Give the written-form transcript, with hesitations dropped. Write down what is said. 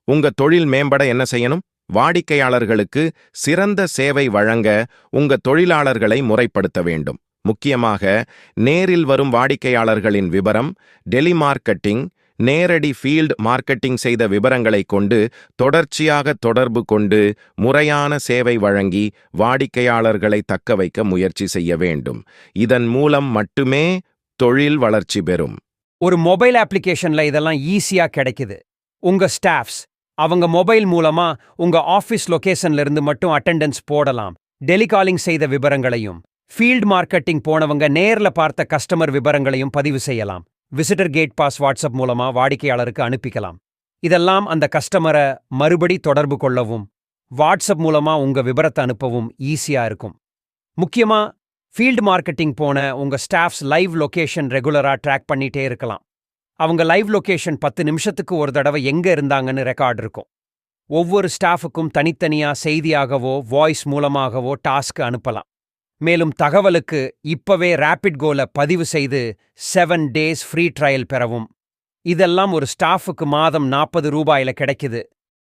உங்க தொழில் மேம்பட என்ன செய்யணும்? வாடிக்கையாளர்களுக்கு சிறந்த சேவை வழங்க உங்க தொழிலாளர்களை முறைப்படுத்த வேண்டும். முக்கியமாக நேரில் வரும் வாடிக்கையாளர்களின் விவரம், டெலிமார்க்கெட்டிங், நேரடி ஃபீல்ட் மார்க்கெட்டிங் செய்த விவரங்களை கொண்டு தொடர்ச்சியாக தொடர்பு கொண்டு முறையான சேவை வழங்கி வாடிக்கையாளர்களை தக்கவைக்க முயற்சி செய்ய வேண்டும். இதன் மூலம் மட்டுமே தொழில் வளர்ச்சி பெறும். ஒரு மொபைல் அப்ளிகேஷன்ல இதெல்லாம் ஈஸியா கிடைக்குது. உங்க ஸ்டாஃப்ஸ் அவங்க மொபைல் மூலமா உங்க ஆஃபீஸ் லொகேஷன்ல இருந்து மட்டும் அட்டெண்டன்ஸ் போடலாம். டெலிகாலிங் செய்த விவரங்களையும், ஃபீல்ட் மார்க்கெட்டிங் போனவங்க நேர்ல பார்த்த கஸ்டமர் விவரங்களையும் பதிவு செய்யலாம். விசிட்டர் கேட் பாஸ் வாட்ஸ்அப் மூலமா வாடிக்கையாளருக்கு அனுப்பிக்கலாம். இதெல்லாம் அந்த கஸ்டமரை மறுபடி தொடர்பு கொள்ளவும், வாட்ஸ்அப் மூலமா உங்க விவரத்தை அனுப்பவும் ஈஸியா இருக்கும். முக்கியமா ஃபீல்ட் மார்க்கெட்டிங் போன உங்க ஸ்டாஃப்ஸ் லைவ் லொகேஷன் ரெகுலரா ட்ராக் பண்ணிட்டே இருக்கலாம். அவங்க லைவ் லொகேஷன் 10 நிமிஷத்துக்கு ஒரு தடவை எங்க இருந்தாங்கன்னு ரெக்கார்ட் இருக்கும். ஒவ்வொரு ஸ்டாஃபுக்கும் தனித்தனியா செய்தியாகவோ வாய்ஸ் மூலமாகவோ டாஸ்க் அனுப்பலாம். மேலும் தகவலுக்கு இப்பவே ரேபிட் கோல பதிவு செய்து 7 days ஃப்ரீ ட்ரையல் பெறவும். இதெல்லாம் ஒரு ஸ்டாஃபுக்கு மாதம் 40 ரூபாயில கிடைக்குது.